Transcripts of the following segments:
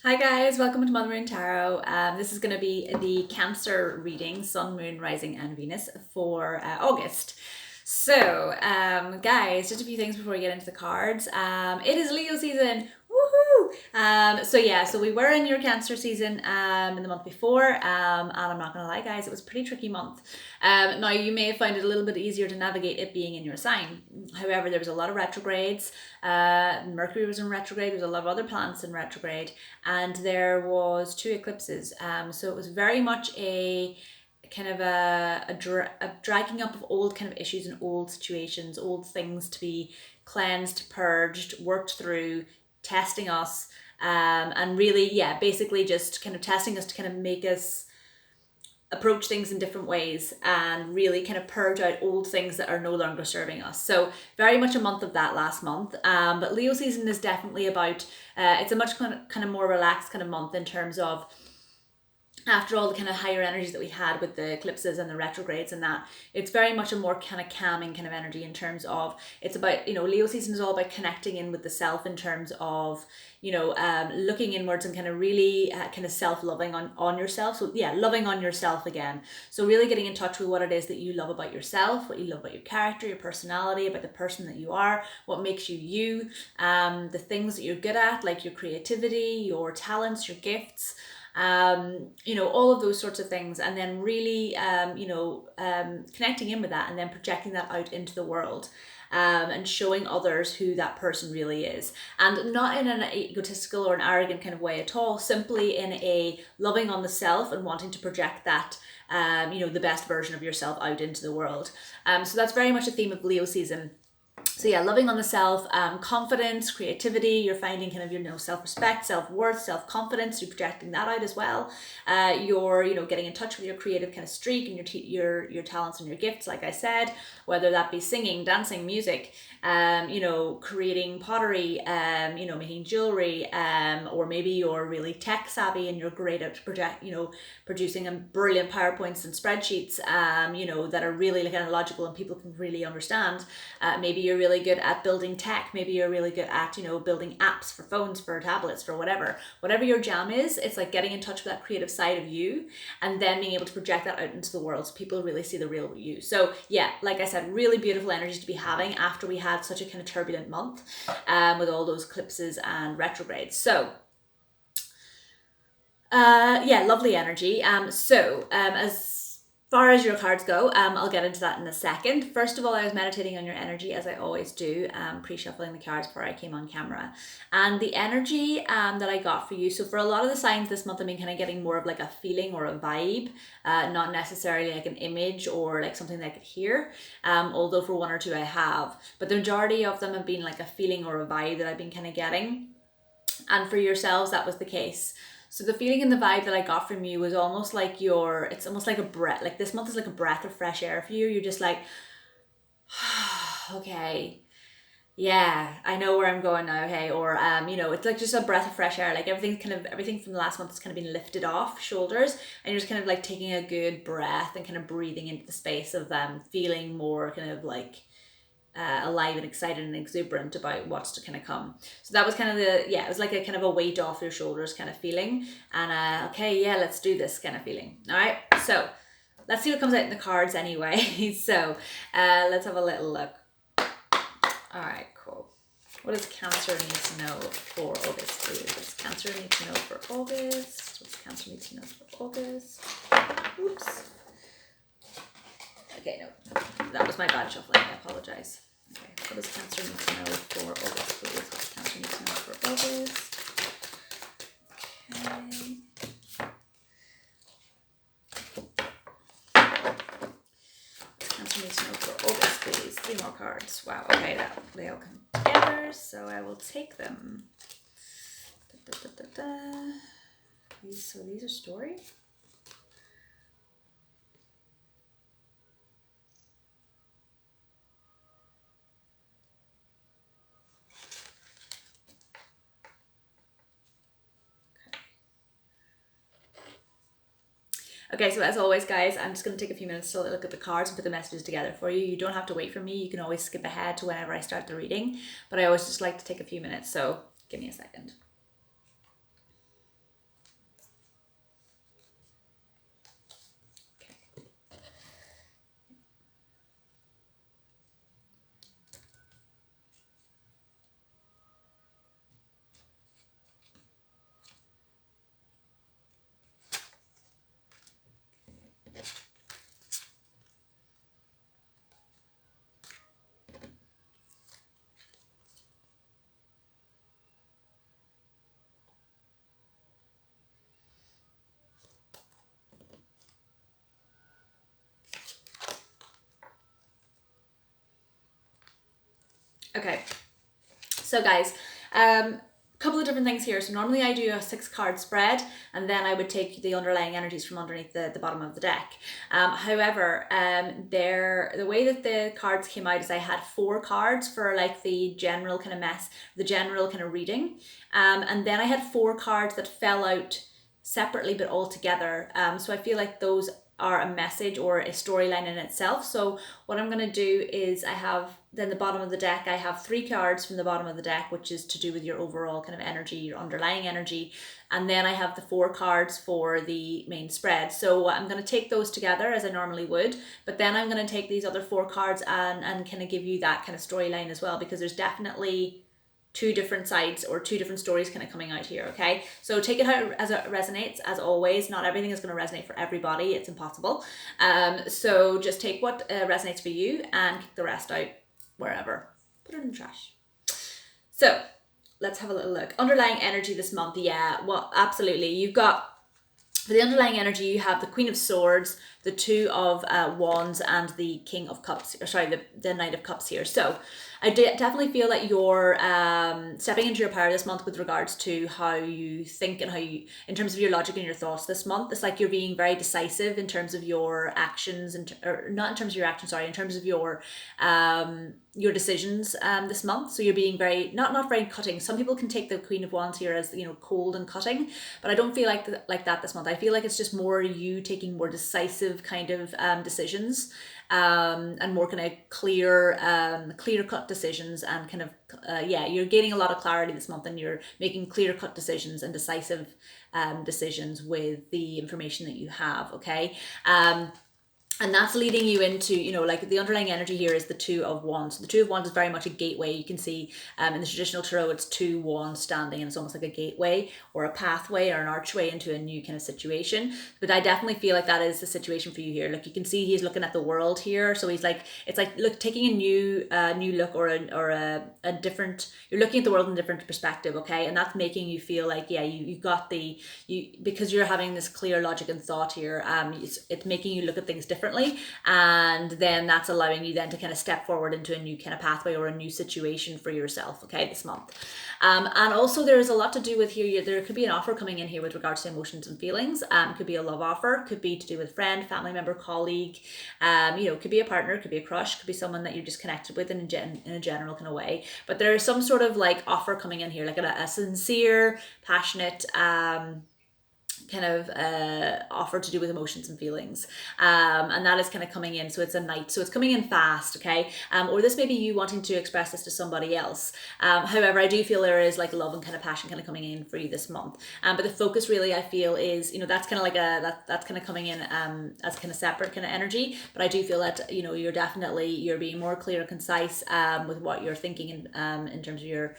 Hi guys, welcome to Mother Moon Tarot. This is going to be the Cancer reading, Sun, Moon, Rising and Venus for August. So, guys, just a few things before we get into the cards. It is Leo season. Woohoo! So we were in your Cancer season in the month before, and I'm not going to lie, guys, it was a pretty tricky month. Now, you may find it a little bit easier to navigate it being in your sign. However, there was a lot of retrogrades. Mercury was in retrograde. There was a lot of other planets in retrograde, and there was two eclipses. So it was very much a kind of a dragging up of old kind of issues and old situations, old things to be cleansed, purged, worked through, testing us, and really, yeah, basically just kind of testing us to kind of make us approach things in different ways and really kind of purge out old things that are no longer serving us. So very much a month of that last month. But Leo season is definitely about, it's a much kind of more relaxed kind of month in terms of after all the kind of higher energies that we had with the eclipses and the retrogrades and that, it's very much a more kind of calming kind of energy in terms of, it's about, Leo season is all about connecting in with the self in terms of, looking inwards and kind of really kind of self-loving on yourself. So yeah, loving on yourself again. So really getting in touch with what it is that you love about yourself, what you love about your character, your personality, about the person that you are, what makes you you, the things that you're good at, like your creativity, your talents, your gifts, all of those sorts of things, and then really, connecting in with that and then projecting that out into the world. And showing others who that person really is. And not in an egotistical or an arrogant kind of way at all, simply in a loving on the self and wanting to project that, the best version of yourself out into the world. So that's very much a theme of Leo season. So yeah, loving on the self, confidence, creativity, you're finding kind of your self-respect, self-worth, self-confidence, you're projecting that out as well. You're getting in touch with your creative kind of streak and your talents and your gifts, like I said, whether that be singing, dancing, music, creating pottery, making jewelry, or maybe you're really tech savvy and you're great at producing brilliant PowerPoints and spreadsheets, that are really kind of logical and people can really understand. Maybe you're really good at building tech. Maybe you're really good at, building apps for phones, for tablets, for whatever your jam is. It's like getting in touch with that creative side of you and then being able to project that out into the world so people really see the real you. So yeah, like I said, really beautiful energies to be having after we had such a kind of turbulent month, with all those eclipses and retrogrades. So yeah, lovely energy. As far as your cards go, I'll get into that in a second. First of all, I was meditating on your energy as I always do, pre-shuffling the cards before I came on camera. And the energy that I got for you, so for a lot of the signs this month, I've been kind of getting more of like a feeling or a vibe, not necessarily like an image or like something that I could hear, although for one or two I have. But the majority of them have been like a feeling or a vibe that I've been kind of getting. And for yourselves, that was the case. So the feeling and the vibe that I got from you was almost like it's almost like a breath, like this month is like a breath of fresh air for you. You're just like, okay, yeah, I know where I'm going now, okay? Or, it's like just a breath of fresh air. Like everything from the last month has kind of been lifted off shoulders and you're just kind of like taking a good breath and kind of breathing into the space of feeling more kind of like, alive and excited and exuberant about what's to kind of come. So that was kind of it was like a kind of a weight off your shoulders kind of feeling. And okay, yeah, let's do this kind of feeling. All right, so let's see what comes out in the cards anyway. So let's have a little look. All right, cool. What does Cancer need to know for August, please? What does Cancer need to know for August? What does Cancer need to know for August? Oops. Okay, no, that was my bad shuffling. I apologize. Okay, what does Cancer need to know for August, please? What does Cancer need to know for August? Okay. Cancer needs to know for August, please. 3 more cards. Wow, okay, they all come together, so I will take them. So these are story? Okay, so as always, guys, I'm just going to take a few minutes to look at the cards and put the messages together for you. You don't have to wait for me. You can always skip ahead to whenever I start the reading, but I always just like to take a few minutes, so give me a second. Okay, so guys, couple of different things here. So normally I do a 6-card spread, and then I would take the underlying energies from underneath the bottom of the deck. However, the way that the cards came out is I had 4 cards for like the general kind of the general kind of reading, and then I had 4 cards that fell out separately but all together. So I feel like those are a message or a storyline in itself. So what I'm going to do is I have then the bottom of the deck, I have 3 cards from the bottom of the deck, which is to do with your overall kind of energy, your underlying energy. And then I have the 4 cards for the main spread. So I'm going to take those together as I normally would, but then I'm going to take these other 4 cards and kind of give you that kind of storyline as well, because there's definitely 2 different sides or 2 different stories kind of coming out here, okay? So take it how as it resonates, as always. Not everything is going to resonate for everybody. It's impossible. So just take what resonates for you and kick the rest out wherever. Put it in the trash. So let's have a little look. Underlying energy this month. Yeah, well, absolutely. You've got, for the underlying energy, you have the Queen of Swords, the 2 of Wands, and the King of Cups, or sorry, the Knight of Cups here. So I definitely feel that you're stepping into your power this month with regards to how you think and how you, in terms of your logic and your thoughts this month. It's like you're being very decisive in terms of your actions, or not in terms of your actions, sorry, in terms of your decisions this month. So you're being very, not very cutting. Some people can take the Queen of Wands here as, you know, cold and cutting, but I don't feel like that this month. I feel like it's just more you taking more decisive kind of decisions, and more kind of clear cut decisions, and kind of you're gaining a lot of clarity this month, and you're making clear cut decisions and decisive decisions with the information that you have, okay? And that's leading you into, you know, like the underlying energy here is the 2 of Wands. The 2 of Wands is very much a gateway. You can see in the traditional tarot, it's 2 wands standing, and it's almost like a gateway or a pathway or an archway into a new kind of situation. But I definitely feel like that is the situation for you here. Like you can see he's looking at the world here. So he's like, it's like, look, taking a new look or a different, you're looking at the world in a different perspective, okay? And that's making you feel like, yeah, you got because you're having this clear logic and thought here, it's making you look at things differently. And then that's allowing you then to kind of step forward into a new kind of pathway or a new situation for yourself, okay, this month. And also there's a lot to do with here. There could be an offer coming in here with regards to emotions and feelings. Could be a love offer, could be to do with friend, family member, colleague, you know, could be a partner, could be a crush, could be someone that you're just connected with in a general kind of way. But there's some sort of like offer coming in here, like a sincere, passionate, kind of offer to do with emotions and feelings, and that is kind of coming in. So it's a night, so it's coming in fast, okay? Or this may be you wanting to express this to somebody else. However, I do feel there is like love and kind of passion kind of coming in for you this month, but the focus really, I feel, is, you know, that's kind of like that's kind of coming in as kind of separate kind of energy. But I do feel that, you know, you're being more clear and concise with what you're thinking in terms of your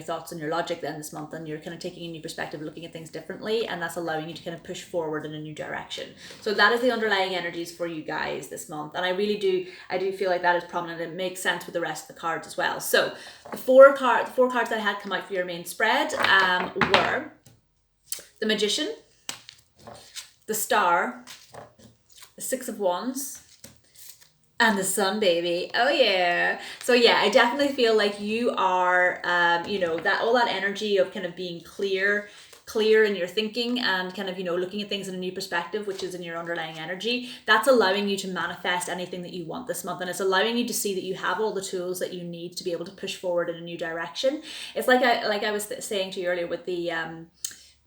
thoughts and your logic then this month, and you're kind of taking a new perspective, looking at things differently, and that's allowing you to kind of push forward in a new direction. So that is the underlying energies for you guys this month, and I do feel like that is prominent. It makes sense with the rest of the cards as well. So the four cards that I had come out for your main spread were the Magician, the Star, the 6 of Wands, and the Sun, baby. Oh yeah. So yeah, I definitely feel like you are you know, that all that energy of kind of being clear in your thinking, and kind of, you know, looking at things in a new perspective, which is in your underlying energy. That's allowing you to manifest anything that you want this month, and it's allowing you to see that you have all the tools that you need to be able to push forward in a new direction. It's like I was saying to you earlier with the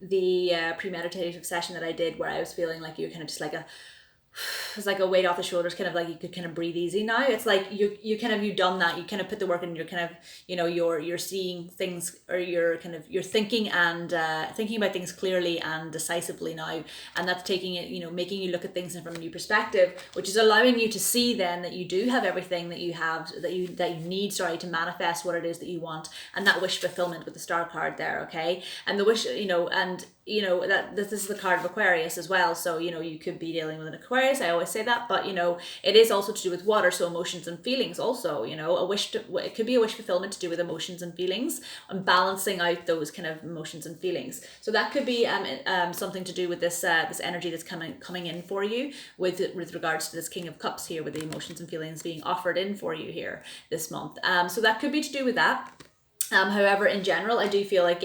premeditative session that I did, where I was feeling like you're kind of just like it's like a weight off the shoulders, kind of like you could kind of breathe easy now. It's like you've done that. You kind of put the work in. You're kind of, you know, you're seeing things, or you're thinking and thinking about things clearly and decisively now, and that's taking it, you know, making you look at things from a new perspective, which is allowing you to see then that you do have everything that you need to manifest what it is that you want, and that wish fulfillment with the Star card there, okay? And the wish, you know, and you know, that this is the card of Aquarius as well. So, you know, you could be dealing with an Aquarius. I always say that, but you know, it is also to do with water. So emotions and feelings also, you know, it could be a wish fulfillment to do with emotions and feelings and balancing out those kind of emotions and feelings. So that could be something to do with this this energy that's coming in for you with regards to this King of Cups here, with the emotions and feelings being offered in for you here this month. So that could be to do with that. However, in general, I do feel like,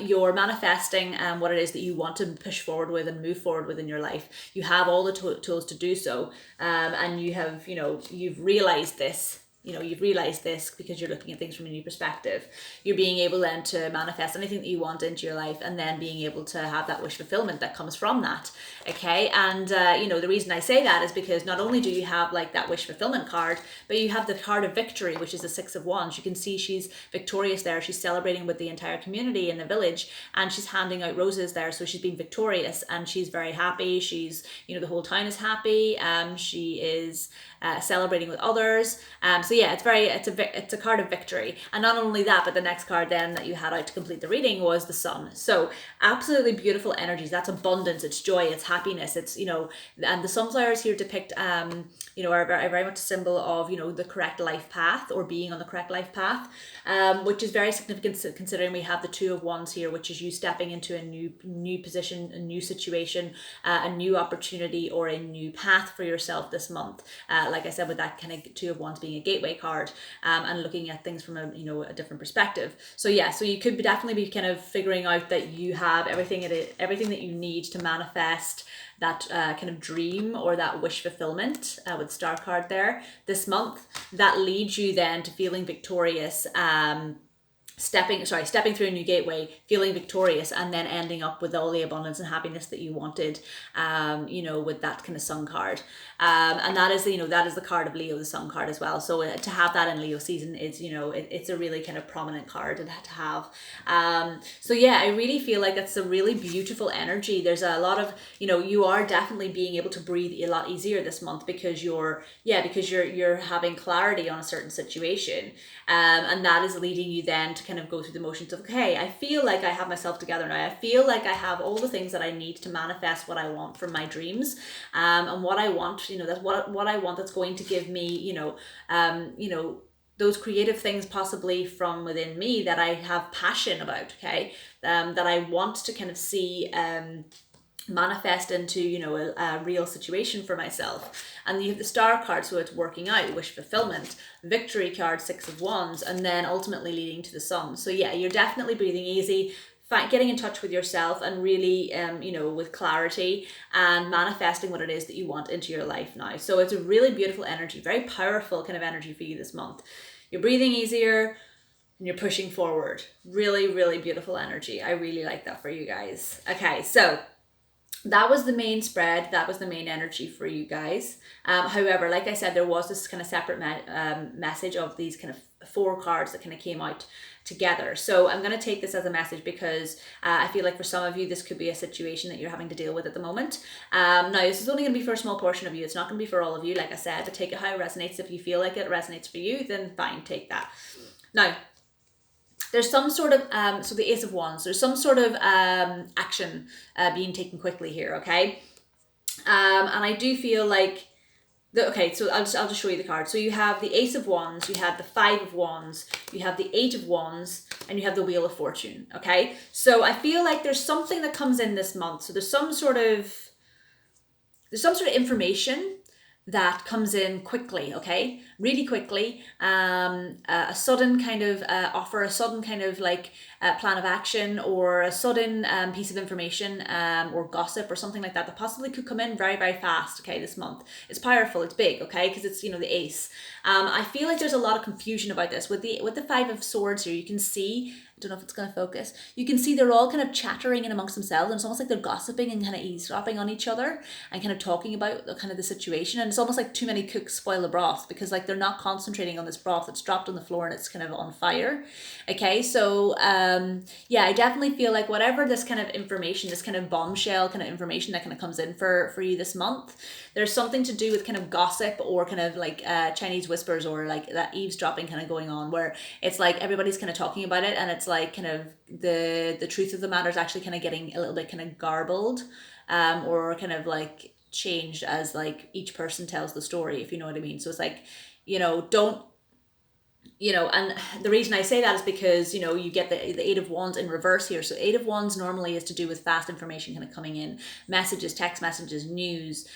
you're manifesting what it is that you want to push forward with and move forward with in your life. You have all the tools to do so. And you have, you know, you've realized this. You know, you've realized this because you're looking at things from a new perspective. You're being able then to manifest anything that you want into your life, and then being able to have that wish fulfillment that comes from that. Okay. And, you know, the reason I say that is because not only do you have like that wish fulfillment card, but you have the card of victory, which is the Six of Wands. You can see she's victorious there. She's celebrating with the entire community in the village, and she's handing out roses there. So she's being victorious and she's very happy. She's, you know, the whole town is happy. She is celebrating with others. So yeah, it's a card of victory. And not only that, but the next card then that you had out to complete the reading was the Sun. So absolutely beautiful energies. That's abundance, it's joy, it's happiness, it's, you know, and the sunflowers here depict, you know, are very much a symbol of, you know, the correct life path, or being on the correct life path, which is very significant considering we have the Two of Wands here, which is you stepping into a new position, a new situation, a new opportunity, or a new path for yourself this month. Like I said, with that kind of Two of Wands being a gateway card, and looking at things from a, you know, a different perspective. So yeah, so you could definitely be kind of figuring out that you have everything that you need to manifest that kind of dream or that wish fulfillment, with Star card there this month, that leads you then to feeling victorious, stepping through a new gateway, feeling victorious, and then ending up with all the abundance and happiness that you wanted, you know, with that kind of Sun card. And that is, you know, that is the card of Leo, the Sun card as well. So to have that in Leo season is, you know, it's a really kind of prominent card to have. So yeah, I really feel like that's a really beautiful energy. There's a lot of, you know, you are definitely being able to breathe a lot easier this month because you're having clarity on a certain situation. And that is leading you then to kind of go through the motions of, okay, I feel like I have myself together now. I feel like I have all the things that I need to manifest what I want from my dreams, and what I want, you know, that's what I want, that's going to give me, you know, those creative things possibly from within me that I have passion about, okay, that I want to kind of see manifest into, you know, a real situation for myself. And you have the Star card, so it's working out, wish fulfillment, victory card, Six of Wands, and then ultimately leading to the Sun. So yeah, you're definitely breathing easy, getting in touch with yourself, and really, you know, with clarity, and manifesting what it is that you want into your life now. So it's a really beautiful energy, very powerful kind of energy for you this month. You're breathing easier and you're pushing forward. Really, really beautiful energy. I really like that for you guys. Okay, so that was the main spread. That was the main energy for you guys. However, like I said, there was this kind of separate message of these kind of 4 cards that kind of came out together. So I'm going to take this as a message because I feel like for some of you, this could be a situation that you're having to deal with at the moment. Now, this is only going to be for a small portion of you. It's not going to be for all of you, like I said, but take it how it resonates. If you feel like it resonates for you, then fine, take that. Now, there's some sort of, so the Ace of Wands, there's some sort of action being taken quickly here, okay? And I do feel like, so I'll just show you the cards. So you have the Ace of Wands, you have the Five of Wands, you have the Eight of Wands, and you have the Wheel of Fortune, okay? So I feel like there's something that comes in this month. So there's some sort of information that comes in quickly, okay, really quickly, a sudden kind of offer, a sudden kind of like plan of action, or a sudden piece of information, or gossip or something like that possibly could come in very, very fast, okay, this month. It's powerful, it's big, okay, because it's, you know, the Ace. I feel like there's a lot of confusion about this. With the Five of Swords here, you can see, I don't know if it's going to focus, you can see they're all kind of chattering in amongst themselves, and it's almost like they're gossiping and kind of eavesdropping on each other and kind of talking about kind of the situation. And it's almost like too many cooks spoil the broth, because like they're not concentrating on this broth that's dropped on the floor and it's kind of on fire. Okay, so yeah, I definitely feel like whatever this kind of information, this kind of bombshell kind of information that kind of comes in for you this month, there's something to do with kind of gossip, or kind of like Chinese whispers, or like that eavesdropping kind of going on, where it's like everybody's kind of talking about it, and it's like kind of the truth of the matter is actually kind of getting a little bit kind of garbled, or kind of like changed as like each person tells the story, if you know what I mean. So it's like, don't, and the reason I say that is because, you get the Eight of Wands in reverse here. So Eight of Wands normally is to do with fast information kind of coming in, messages, text messages, news,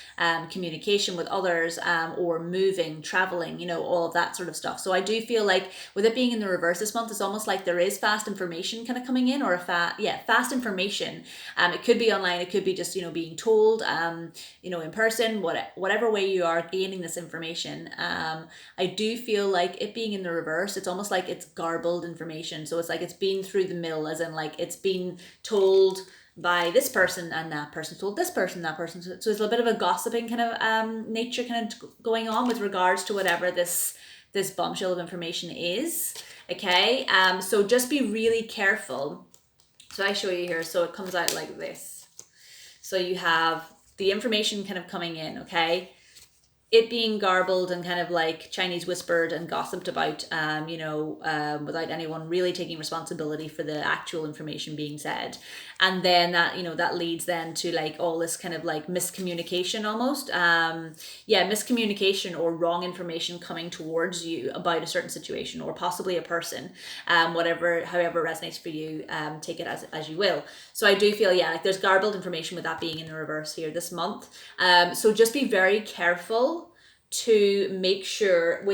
communication with others, or moving, traveling, all of that sort of stuff. So I do feel like with it being in the reverse this month, it's almost like there is fast information kind of coming in, or fast information. It could be online, it could be just, being told, in person, whatever way you are gaining this information. I do feel like it being in the reverse, it's almost like it's garbled information. So it's like it's been through the mill, as in like it's been told by this person, and that person told this person, that person. So it's a little bit of a gossiping kind of nature kind of going on with regards to whatever this bombshell of information is. Okay, so just be really careful. So I show you here. So it comes out like this. So you have the information kind of coming in, okay? It being garbled and kind of like Chinese whispered and gossiped about, without anyone really taking responsibility for the actual information being said. And then that leads then to like all this kind of like miscommunication almost. Miscommunication or wrong information coming towards you about a certain situation or possibly a person, however resonates for you, take it as you will. So I do feel, like there's garbled information with that being in the reverse here this month. So just be very careful to make sure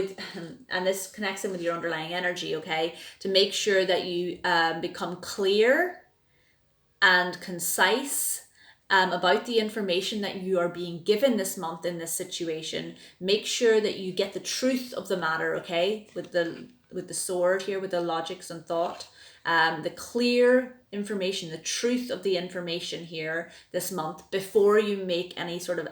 and this connects in with your underlying energy, okay, to make sure that you become clear and concise about the information that you are being given this month in this situation. Make sure that you get the truth of the matter, okay, with the sword here, with the logics and thought, the clear information, the truth of the information here this month, before you make any sort of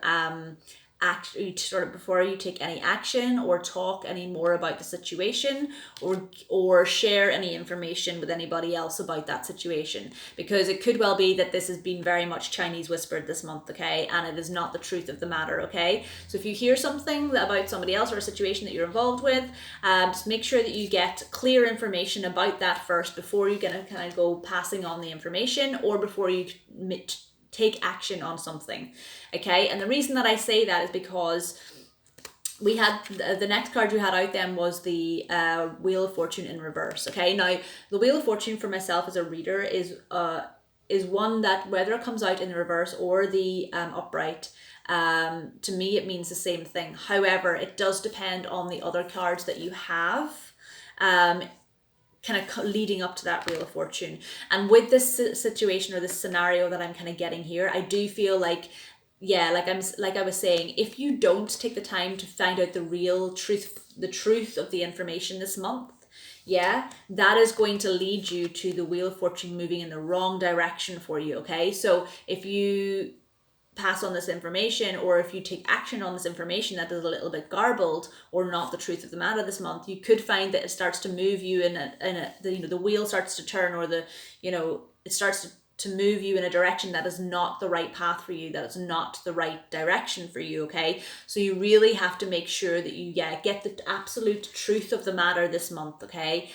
before you take any action or talk any more about the situation, or share any information with anybody else about that situation, because it could well be that this has been very much Chinese whispered this month, okay, and it is not the truth of the matter, okay. So if you hear something about somebody else or a situation that you're involved with, just make sure that you get clear information about that first before you're gonna kind of go passing on the information, or before you take action on something, okay. And the reason that I say that is because we had the next card you had out then was the Wheel of Fortune in reverse, okay. Now the Wheel of Fortune for myself as a reader is one that, whether it comes out in the reverse or the upright, to me it means the same thing. However, it does depend on the other cards that you have kind of leading up to that Wheel of Fortune. And with this situation or this scenario that I'm kind of getting here, I do feel like, like I was saying, if you don't take the time to find out the real truth, the truth of the information this month, that is going to lead you to the Wheel of Fortune moving in the wrong direction for you, okay? So if you pass on this information, or if you take action on this information that is a little bit garbled or not the truth of the matter this month, you could find that it starts to move you the wheel starts to turn, or it starts to move you in a direction that is not the right path for you, that is not the right direction for you, okay? So you really have to make sure that you get the absolute truth of the matter this month, okay?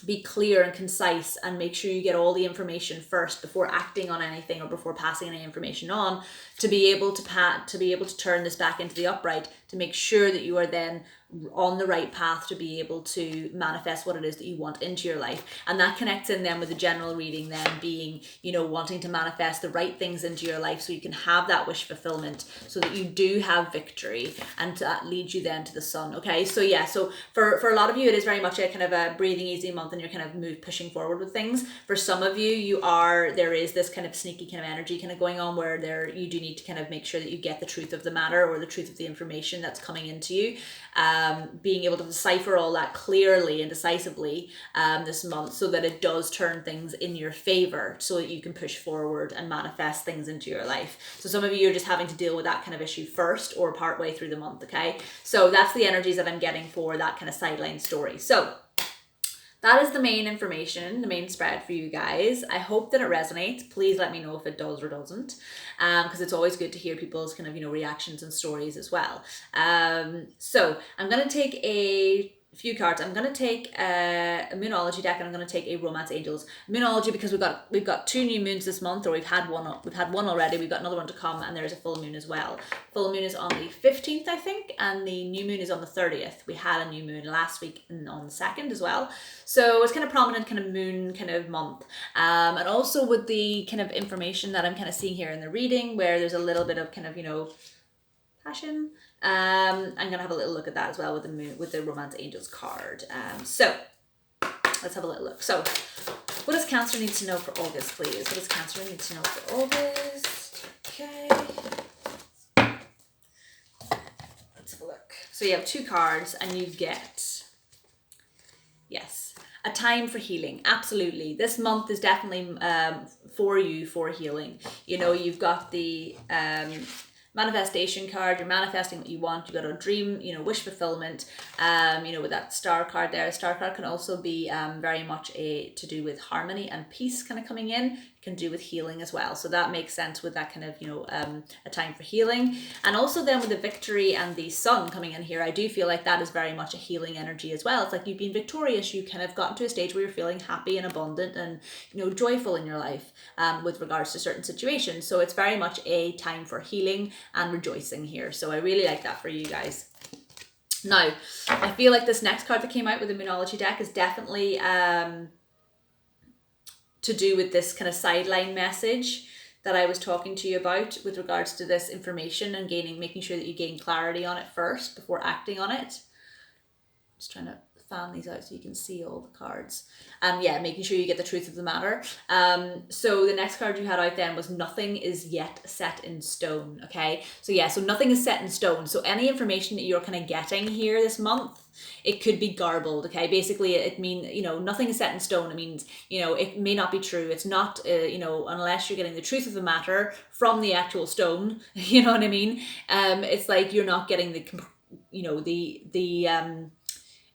Be clear and concise, and make sure you get all the information first before acting on anything or before passing any information on, to be able to turn this back into the upright, to make sure that you are then on the right path to be able to manifest what it is that you want into your life. And that connects in then with the general reading then being, wanting to manifest the right things into your life so you can have that wish fulfillment, so that you do have victory, and that leads you then to the sun, okay? So so for a lot of you, it is very much a kind of a breathing easy month, and you're kind of pushing forward with things. For some of you, there is this kind of sneaky kind of energy kind of going on, where you do need to kind of make sure that you get the truth of the matter, or the truth of the information that's coming into you. Being able to decipher all that clearly and decisively this month, so that it does turn things in your favor, so that you can push forward and manifest things into your life. So some of you are just having to deal with that kind of issue first, or partway through the month, okay? So that's the energies that I'm getting for that kind of sideline story. So that is the main information, the main spread for you guys. I hope that it resonates. Please let me know if it does or doesn't, because it's always good to hear people's kind of, reactions and stories as well. So I'm going to take a few cards. I'm going to take a Moonology deck, and I'm going to take a Romance Angels. Moonology, because we've got 2 new moons this month, or we've had one already, we've got another one to come, and there's a full moon as well. Full moon is on the 15th, I think, and the new moon is on the 30th. We had a new moon last week and on the 2nd as well. So it's kind of prominent kind of moon kind of month. And also with the kind of information that I'm kind of seeing here in the reading, where there's a little bit of kind of, passion. I'm gonna have a little look at that as well with the Romance Angels card. So let's have a little look. So what does Cancer need to know for August, please? What does Cancer need to know for August? Okay. Let's have a look. So you have 2 cards, and you get, yes, a time for healing. Absolutely. This month is definitely for you, for healing. You've got the manifestation card. You're manifesting what you want. You got a dream, wish fulfillment. With that star card there. A star card can also be very much to do with harmony and peace kind of coming in. It can do with healing as well. So that makes sense with that kind of, a time for healing. And also then with the victory and the sun coming in here, I do feel like that is very much a healing energy as well. It's like you've been victorious. You kind of gotten to a stage where you're feeling happy and abundant and, joyful in your life with regards to certain situations. So it's very much a time for healing and rejoicing here. So I really like that for you guys. Now, I feel like this next card that came out with the Moonology deck is definitely to do with this kind of sideline message that I was talking to you about with regards to this information and making sure that you gain clarity on it first before acting on it. Just trying to fan these out so you can see all the cards. Making sure you get the truth of the matter. So the next card you had out then was nothing is yet set in stone. Okay, so nothing is set in stone. So any information that you're kind of getting here this month, it could be garbled. Okay, basically it means, nothing is set in stone. It means, it may not be true. It's not, unless you're getting the truth of the matter from the actual stone. You know what I mean? It's like you're not getting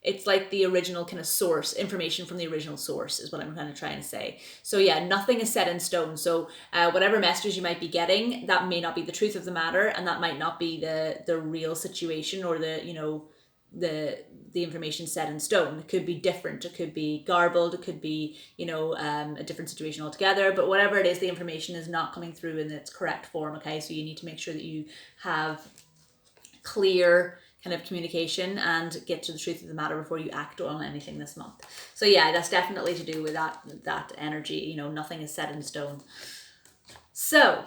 it's like the original kind of source, information from the original source is what I'm kind of trying to say. So yeah, nothing is set in stone. So whatever messages you might be getting, that may not be the truth of the matter, and that might not be the real situation or the information set in stone. It could be different. It could be garbled. It could be, a different situation altogether. But whatever it is, the information is not coming through in its correct form. Okay, so you need to make sure that you have clear kind of communication and get to the truth of the matter before you act on anything this month. So yeah, that's definitely to do with that energy. Nothing is set in stone. So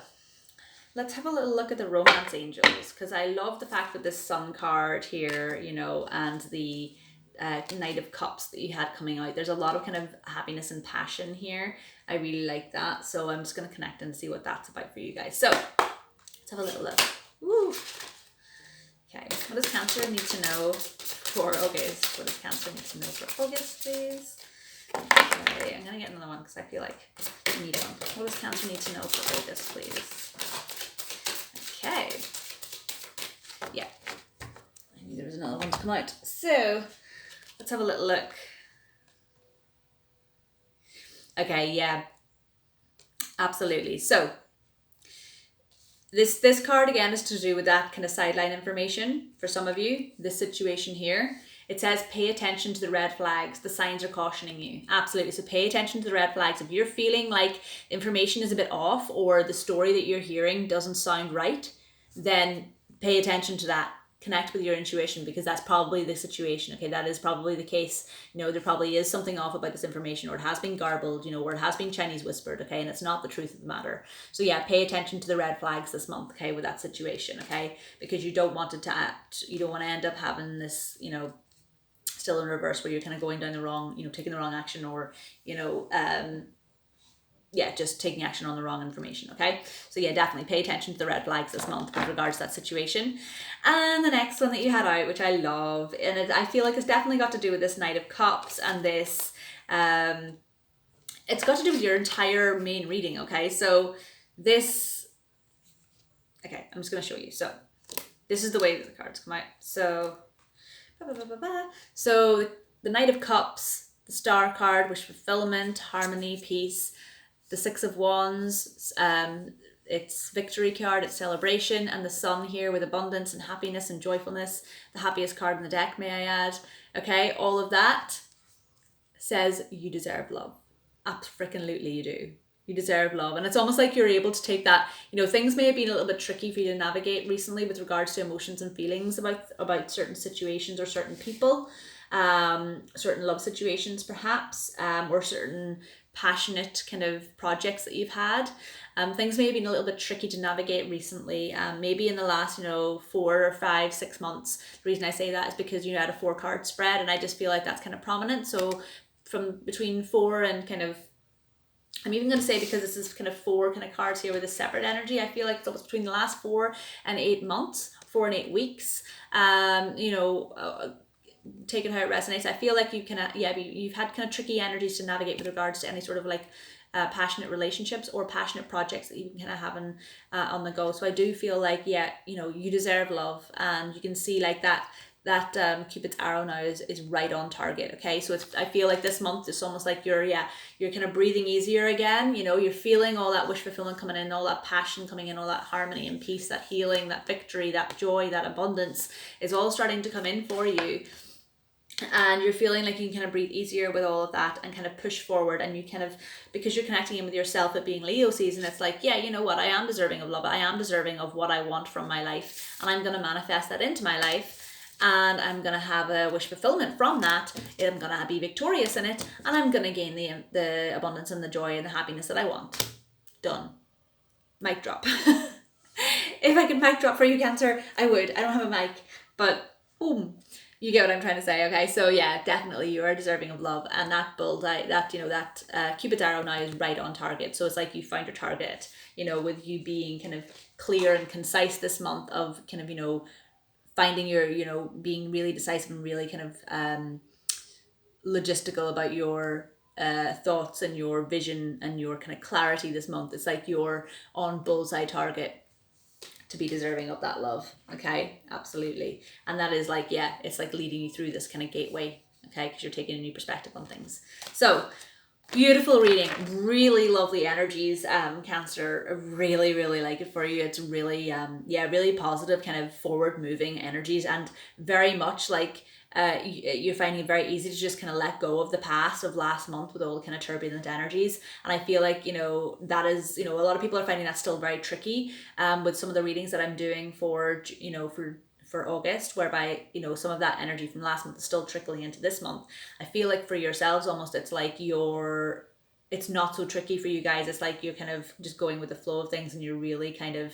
let's have a little look at the Romance Angels, because I love the fact that this Sun card here, and the Knight of Cups that you had coming out. There's a lot of kind of happiness and passion here. I really like that. So I'm just going to connect and see what that's about for you guys. So let's have a little look. Woo! Okay, what does Cancer need to know for August? What does Cancer need to know for August, please? Okay, I'm going to get another one because I feel like I need one. What does Cancer need to know for August, please? Okay. Yeah. I knew there was another one to come out. So, let's have a little look. Okay, yeah. Absolutely. So, This card again is to do with that kind of sideline information for some of you. This situation here, it says pay attention to the red flags. The signs are cautioning you. Absolutely. So pay attention to the red flags. If you're feeling like information is a bit off or the story that you're hearing doesn't sound right, then pay attention to that. Connect with your intuition, because that's probably the situation. Okay, that is probably the case. There probably is something off about this information, or it has been garbled, or it has been Chinese whispered, okay, and it's not the truth of the matter. So yeah, pay attention to the red flags this month, okay, with that situation, okay, because you don't want it to act, you don't want to end up having this, still in reverse where you're kind of going down the wrong, taking the wrong action, or, just taking action on the wrong information, okay? So yeah, definitely pay attention to the red flags this month with regards to that situation. And the next one that you had out, which I love, and I feel like it's definitely got to do with this Knight of Cups and this, it's got to do with your entire main reading, okay? So this, okay, I'm just going to show you. So this is the way that the cards come out. So, so the Knight of Cups, the Star card, wish fulfillment, harmony, peace. The Six of Wands, it's victory card, it's celebration, and the sun here with abundance and happiness and joyfulness, the happiest card in the deck, may I add. Okay, all of that says you deserve love. Absolutely you do. You deserve love. And it's almost like you're able to take that, things may have been a little bit tricky for you to navigate recently with regards to emotions and feelings about certain situations or certain people, certain love situations perhaps, or certain passionate kind of projects that you've had. Things may have been a little bit tricky to navigate recently. Maybe in the last, 4 or 5, 6 months. The reason I say that is because you had a 4-card spread, and I just feel like that's kind of prominent. So from between 4 and kind of, I'm even going to say, because this is kind of 4 kind of cards here with a separate energy, I feel like it's almost between the last 4 and 8 months, 4 and 8 weeks. Take it how it resonates. I feel like you can, you've had kind of tricky energies to navigate with regards to any sort of like passionate relationships or passionate projects that you can kind of have on the go. So I do feel like, you deserve love, and you can see like that Cupid's arrow now is right on target. Okay, so I feel like this month it's almost like you're kind of breathing easier again. You're feeling all that wish fulfillment coming in, all that passion coming in, all that harmony and peace, that healing, that victory, that joy, that abundance is all starting to come in for you. And you're feeling like you can kind of breathe easier with all of that and kind of push forward. And you kind of, because you're connecting in with yourself, it being Leo season, it's like, yeah, you know what, I am deserving of love. I am deserving of what I want from my life, and I'm going to manifest that into my life. And I'm going to have a wish fulfillment from that. I'm going to be victorious in it, and I'm going to gain the abundance and the joy and the happiness that I want. Done. Mic drop. If I could mic drop for you, Cancer, I would. I don't have a mic, but boom. You get what I'm trying to say, okay? So yeah, definitely you are deserving of love, and that bullseye, that Cupid's arrow now is right on target. So it's like you found your target, with you being kind of clear and concise this month of kind of, finding your, being really decisive and really kind of logistical about your thoughts and your vision and your kind of clarity this month. It's like you're on bullseye target to be deserving of that love. Okay, absolutely. And that is like, it's like leading you through this kind of gateway, okay, because you're taking a new perspective on things. So beautiful reading, really lovely energies, Cancer. I really, really like it for you. It's really really positive, kind of forward moving energies, and very much like you're finding it very easy to just kind of let go of the past of last month with all the kind of turbulent energies. And I feel like, that is, a lot of people are finding that still very tricky with some of the readings that I'm doing for August, whereby, some of that energy from last month is still trickling into this month. I feel like for yourselves, almost it's like it's not so tricky for you guys. It's like you're kind of just going with the flow of things, and you're really kind of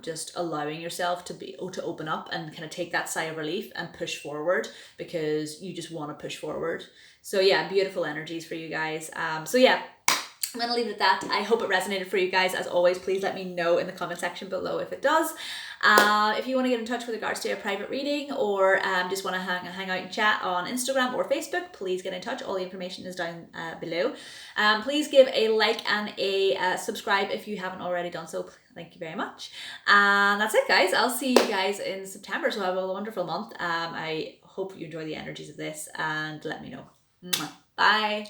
just allowing yourself to open up and kind of take that sigh of relief and push forward, because you just want to push forward. So yeah, beautiful energies for you guys. So yeah, I'm going to leave it at that. I hope it resonated for you guys. As always, please let me know in the comment section below if it does. If you want to get in touch with regards to a private reading, or just want to hang out and chat on Instagram or Facebook, please get in touch. All the information is down below. Please give a like and a subscribe if you haven't already done so. Thank you very much. And that's it, guys. I'll see you guys in September. So have a wonderful month. I hope you enjoy the energies of this, and let me know. Bye.